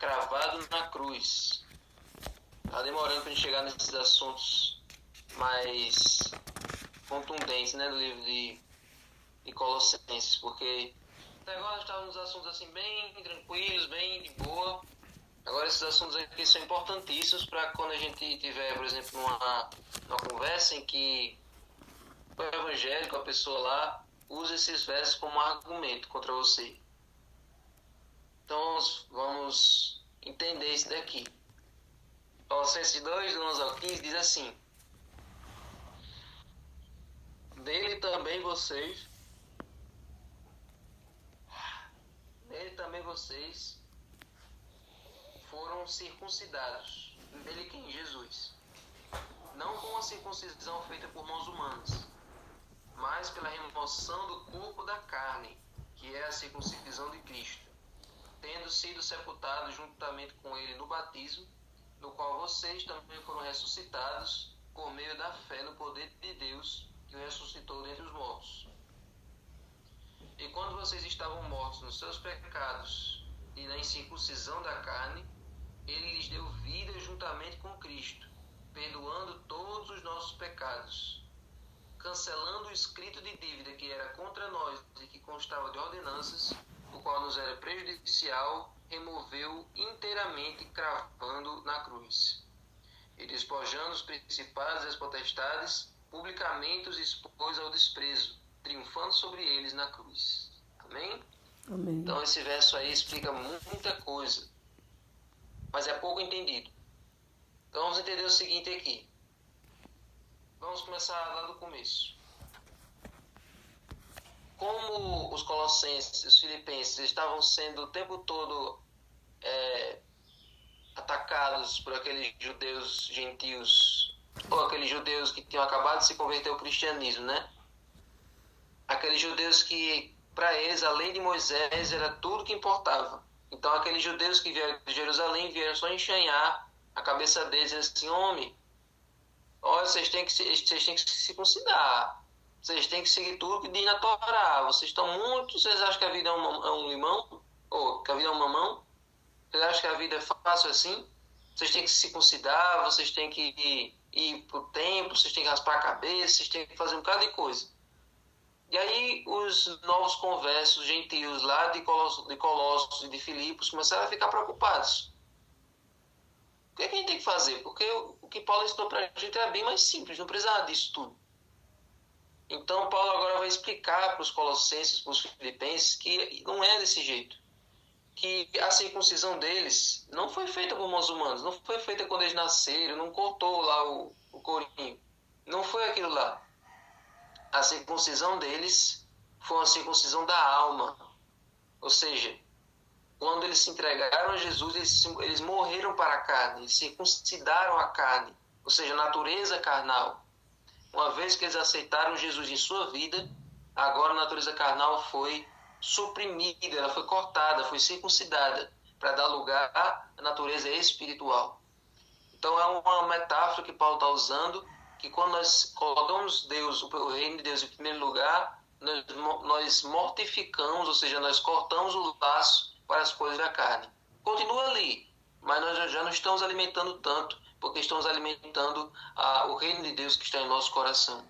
cravado na cruz. Está demorando para a gente chegar nesses assuntos mais contundentes, né, do livro de Colossenses, porque até agora estávamos nos assuntos assim bem tranquilos, bem de boa. Agora esses assuntos aqui são importantíssimos para quando a gente tiver, por exemplo, numa conversa em que o evangélico, a pessoa lá, usa esses versos como argumento contra você. Então vamos entender isso daqui. Colossenses 2, do 11 ao 15, diz assim: Nele também vocês foram circuncidados, nele quem? Jesus. Não com a circuncisão feita por mãos humanas, mas pela remoção do corpo da carne, que é a circuncisão de Cristo, tendo sido sepultados juntamente com ele no batismo, no qual vocês também foram ressuscitados por meio da fé no poder de Deus, que o ressuscitou dentre os mortos. E quando vocês estavam mortos nos seus pecados e na incircuncisão da carne, ele lhes deu vida juntamente com Cristo, perdoando todos os nossos pecados, cancelando o escrito de dívida que era contra nós e que constava de ordenanças, o qual nos era prejudicial, removeu inteiramente, cravando na cruz. E despojando os principados e as potestades, publicamente os expôs ao desprezo, triunfando sobre eles na cruz. Amém? Amém. Então esse verso aí explica muita coisa, mas é pouco entendido. Então vamos entender o seguinte aqui. Vamos começar lá do começo. Como os colossenses, os filipenses estavam sendo o tempo todo atacados por aqueles judeus gentios, ou aqueles judeus que tinham acabado de se converter ao cristianismo, né? Aqueles judeus que, para eles, a lei de Moisés era tudo que importava. Então, aqueles judeus que vieram de Jerusalém vieram só enxanhar a cabeça deles, dizendo assim: homem, olha, vocês têm que se circuncidar, vocês têm que seguir tudo que diz na Torá. Vocês acham que a vida é um limão? Ou que a vida é um mamão? Vocês acham que a vida é fácil assim? Vocês têm que se circuncidar, vocês têm que ir para o templo, vocês têm que raspar a cabeça, vocês têm que fazer um bocado de coisa. E aí os novos conversos gentios lá de Colossos e de Filipos começaram a ficar preocupados. O que é que a gente tem que fazer? Porque o que Paulo ensinou para a gente era bem mais simples, não precisava disso tudo. Então Paulo agora vai explicar para os colossenses, para os filipenses, que não é desse jeito. Que a circuncisão deles não foi feita por mãos humanas, não foi feita quando eles nasceram, não cortou lá o corinho. Não foi aquilo lá. A circuncisão deles foi uma circuncisão da alma. Ou seja, quando eles se entregaram a Jesus, eles morreram para a carne, eles circuncidaram a carne, ou seja, a natureza carnal. Uma vez que eles aceitaram Jesus em sua vida, agora a natureza carnal foi suprimida, ela foi cortada, foi circuncidada, para dar lugar à natureza espiritual. Então é uma metáfora que Paulo está usando, que quando nós colocamos Deus, o reino de Deus em primeiro lugar, nós mortificamos, ou seja, nós cortamos o laço para as coisas da carne. Continua ali, mas nós já não estamos alimentando tanto, porque estamos alimentando o reino de Deus que está em nosso coração.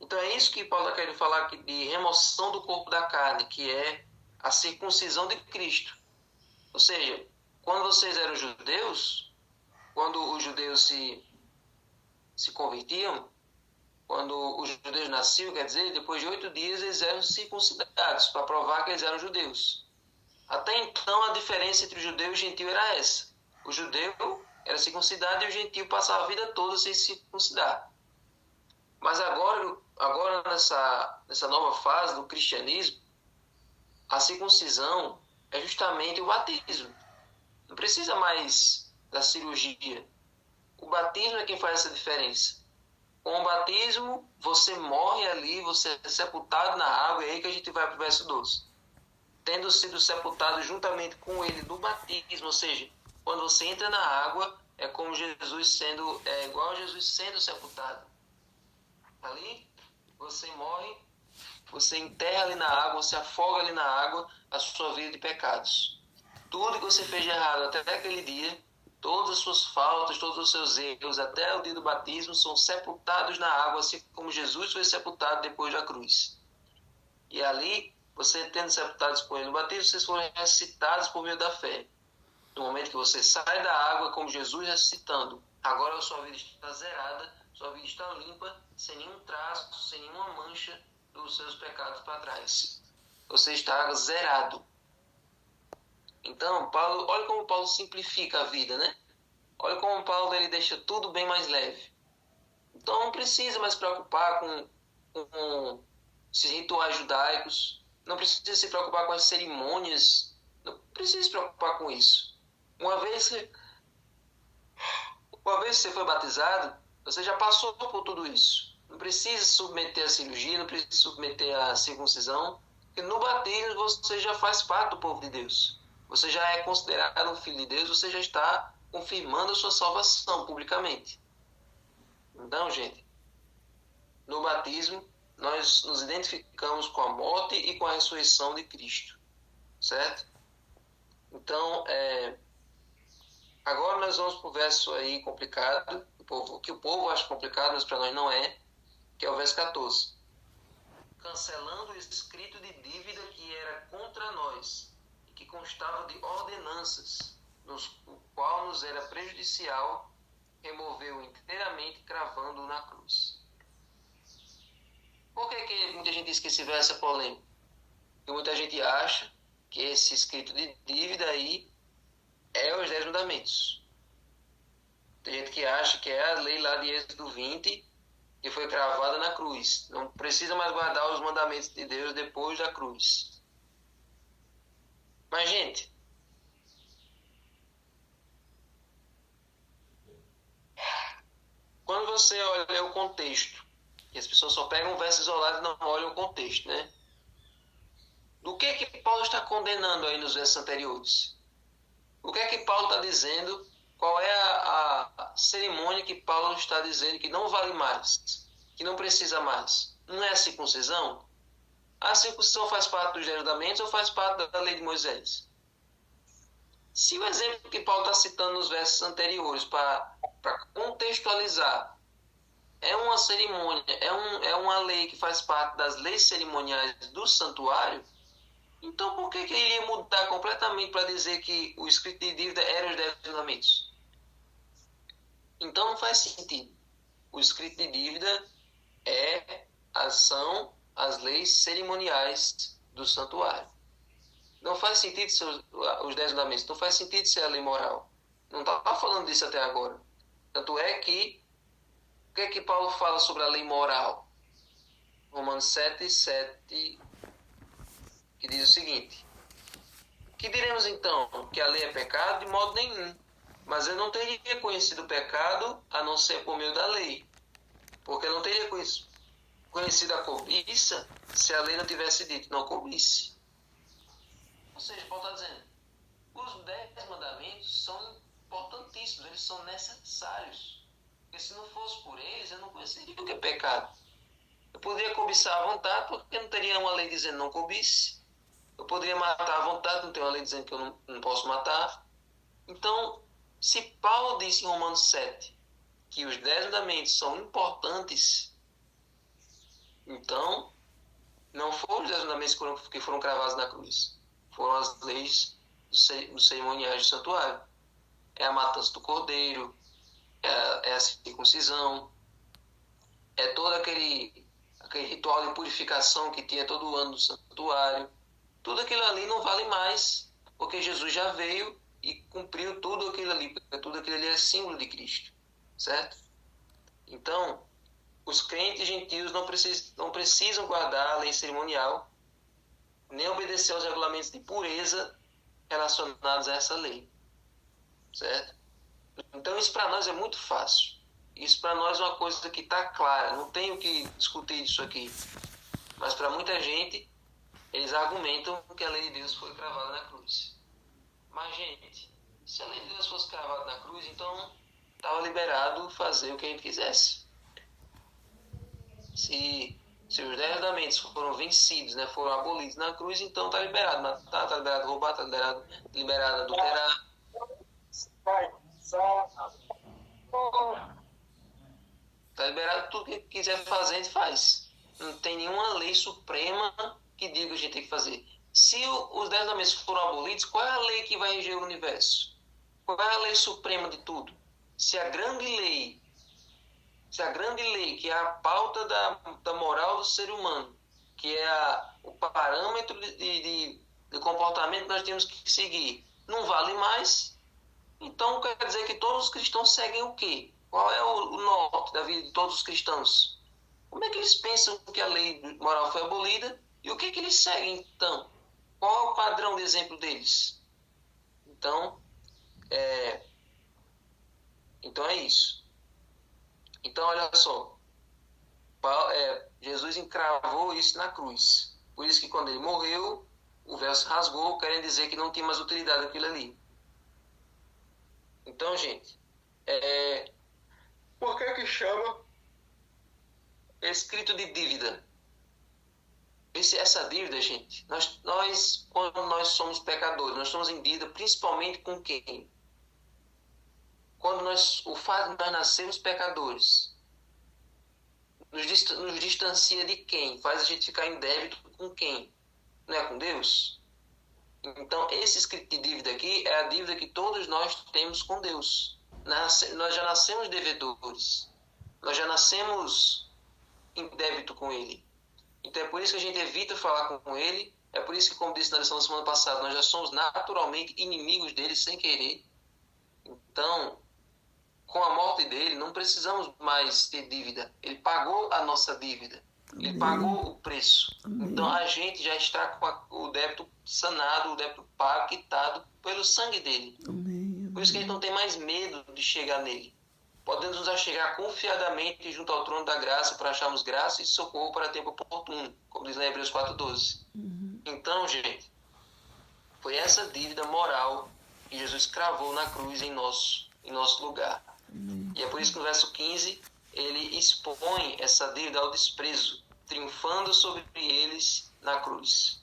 Então é isso que Paulo está querendo falar aqui, de remoção do corpo da carne, que é a circuncisão de Cristo. Ou seja, quando vocês eram judeus, quando os judeus se convertiam, quando os judeus nasciam, quer dizer, depois de 8 dias eles eram circuncidados, para provar que eles eram judeus. Até então a diferença entre o judeu e o gentio era essa. O judeu era circuncidado e o gentio passava a vida toda sem se circuncidar. Mas agora nessa nova fase do cristianismo, a circuncisão é justamente o batismo. Não precisa mais da cirurgia. O batismo é quem faz essa diferença. Com o batismo, você morre ali, você é sepultado na água, e é aí que a gente vai para o verso 12. Tendo sido sepultado juntamente com ele no batismo, ou seja, quando você entra na água, é como igual a Jesus sendo sepultado. Ali, você morre, você enterra ali na água, você afoga ali na água a sua vida de pecados. tudo que você fez de errado até aquele dia, todas as suas faltas, todos os seus erros, até o dia do batismo, são sepultados na água, assim como Jesus foi sepultado depois da cruz. E ali, você tendo sepultados com ele no batismo, vocês foram ressuscitados por meio da fé. No momento que você sai da água, como Jesus ressuscitando, agora a sua vida está zerada, sua vida está limpa, sem nenhum traço, sem nenhuma mancha dos seus pecados para trás. Você está zerado. Então, Paulo, olha como Paulo simplifica a vida, né? Olha como Paulo ele deixa tudo bem mais leve. Então, não precisa mais se preocupar com esses rituais judaicos, não precisa se preocupar com as cerimônias, não precisa se preocupar com isso. Uma vez que você foi batizado, você já passou por tudo isso. Não precisa se submeter à cirurgia, não precisa se submeter à circuncisão, porque no batismo você já faz parte do povo de Deus. Você já é considerado um filho de Deus, você já está confirmando a sua salvação publicamente. Então, gente, no batismo, nós nos identificamos com a morte e com a ressurreição de Cristo, certo? Então, agora nós vamos para o verso aí complicado, que o povo acha complicado, mas para nós não é, que é o verso 14. Cancelando o escrito de dívida que era contra nós, e que constava de ordenanças, o qual nos era prejudicial, removeu inteiramente, cravando-o na cruz. Por que muita gente diz que esse verso é polêmico? Porque muita gente acha que esse escrito de dívida aí é os 10 mandamentos. Tem gente que acha que é a lei lá de Êxodo 20, que foi cravada na cruz. Não precisa mais guardar os mandamentos de Deus depois da cruz. Mas, gente, quando você olha o contexto, e as pessoas só pegam um verso isolado e não olham o contexto, né? Do que Paulo está condenando aí nos versos anteriores? O que Paulo está dizendo? Qual é a cerimônia que Paulo está dizendo que não vale mais, que não precisa mais? Não é a circuncisão? A circuncisão faz parte dos 10 mandamentos ou faz parte da lei de Moisés? Se o exemplo que Paulo está citando nos versos anteriores, para contextualizar, é uma cerimônia, é uma lei que faz parte das leis cerimoniais do santuário, então por que ele iria mudar completamente para dizer que o escrito de dívida era os 10 mandamentos? Então não faz sentido. O escrito de dívida são as leis cerimoniais do santuário. Não faz sentido ser os 10 mandamentos, não faz sentido ser a lei moral. Não estava falando disso até agora. Tanto é que, o que é que Paulo fala sobre a lei moral? Romanos 7, que diz o seguinte: que diremos então? Que a lei é pecado? De modo nenhum. Mas eu não teria conhecido o pecado a não ser por meio da lei. Porque eu não teria conhecido a cobiça se a lei não tivesse dito não cobice. Ou seja, Paulo está dizendo, os 10 mandamentos são importantíssimos, eles são necessários. Porque se não fosse por eles, eu não conheceria o que é pecado. Eu poderia cobiçar à vontade, porque não teria uma lei dizendo não cobice. Eu poderia matar à vontade, não tem uma lei dizendo que eu não posso matar. Então, se Paulo disse em Romanos 7 que os 10 mandamentos são importantes, então não foram os 10 mandamentos que foram cravados na cruz. Foram as leis dos cerimoniais do santuário. É a matança do cordeiro, é a circuncisão, é todo aquele ritual de purificação que tinha todo ano no santuário. Tudo aquilo ali não vale mais, porque Jesus já veio e cumpriu tudo aquilo ali, porque tudo aquilo ali é símbolo de Cristo, certo? Então, os crentes gentios não precisam guardar a lei cerimonial, nem obedecer aos regulamentos de pureza relacionados a essa lei, certo? Então, isso para nós é muito fácil. Isso para nós é uma coisa que está clara, não tenho que discutir isso aqui. Mas para muita gente, eles argumentam que a lei de Deus foi cravada na cruz. Mas, gente, se a lei de Deus fosse cravada na cruz, então estava liberado fazer o que a gente quisesse. Se Se os 10 mandamentos foram vencidos, né, foram abolidos na cruz, então está liberado matar, está liberado roubar, está liberado adulterar. Está liberado tudo que quiser fazer, a gente faz. Não tem nenhuma lei suprema que diga que a gente tem que fazer. Se os 10 mandamentos foram abolidos, qual é a lei que vai reger o universo? Qual é a lei suprema de tudo? Se a grande lei, que é a pauta da moral do ser humano, que é o parâmetro de comportamento que nós temos que seguir, não vale mais, então quer dizer que todos os cristãos seguem o quê? Qual é o norte da vida de todos os cristãos? Como é que eles pensam que a lei moral foi abolida e o que eles seguem então? Qual é o padrão de exemplo deles? Então é isso. Então, olha só, Jesus encravou isso na cruz. Por isso que quando ele morreu, o véu se rasgou, querendo dizer que não tinha mais utilidade aquilo ali. Então, gente, por que chama escrito de dívida? Essa dívida, gente, nós, quando nós somos pecadores, nós estamos em dívida principalmente com quem? O fato de nós nascermos pecadores nos distancia de quem? Faz a gente ficar em débito com quem? Não é com Deus? Então, esse escrito de dívida aqui é a dívida que todos nós temos com Deus. Nós já nascemos devedores. Nós já nascemos em débito com Ele. Então, é por isso que a gente evita falar com Ele. É por isso que, como disse na lição da semana passada, nós já somos naturalmente inimigos dele sem querer. Então, com a morte dele, não precisamos mais ter dívida. Ele pagou a nossa dívida. Amém. Ele pagou o preço. Amém. Então, a gente já está com o débito sanado, o débito pago, quitado pelo sangue dele. Amém. Por isso que a gente não tem mais medo de chegar nele. Podemos nos achegar confiadamente junto ao trono da graça para acharmos graça e socorro para tempo oportuno, como diz lá em Hebreus 4:12. Então, gente, foi essa dívida moral que Jesus cravou na cruz em nosso lugar. E é por isso que no verso 15 ele expõe essa dívida ao desprezo, triunfando sobre eles na cruz.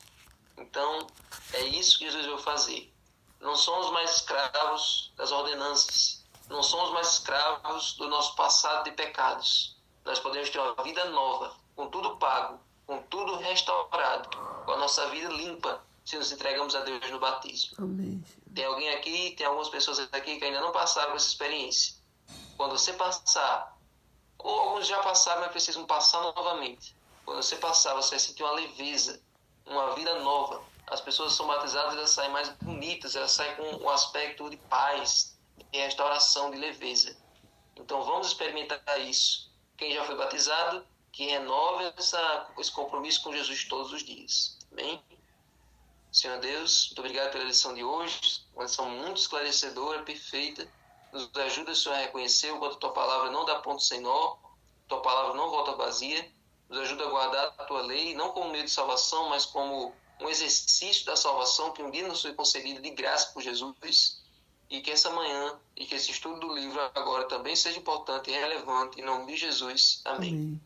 Então, é isso que Jesus veio fazer. Não somos mais escravos das ordenanças, não somos mais escravos do nosso passado de pecados. Nós podemos ter uma vida nova, com tudo pago, com tudo restaurado, com a nossa vida limpa, se nos entregamos a Deus no batismo. Amém. Tem algumas pessoas aqui que ainda não passaram por essa experiência. Quando você passar, ou alguns já passaram, mas precisam passar novamente. Quando você passar, você vai sentir uma leveza, uma vida nova. As pessoas são batizadas, elas saem mais bonitas, elas saem com um aspecto de paz, de restauração, de leveza. Então vamos experimentar isso. Quem já foi batizado, que renove esse compromisso com Jesus todos os dias. Amém? Senhor Deus, muito obrigado pela lição de hoje, uma lição muito esclarecedora, perfeita. Nos ajuda, Senhor, a reconhecer o quanto a Tua palavra não dá ponto sem nó, Tua palavra não volta vazia. Nos ajuda a guardar a Tua lei, não como meio de salvação, mas como um exercício da salvação que um dia nos foi concedido de graça por Jesus. E que essa manhã, e que esse estudo do livro agora também seja importante e relevante. Em nome de Jesus. Amém.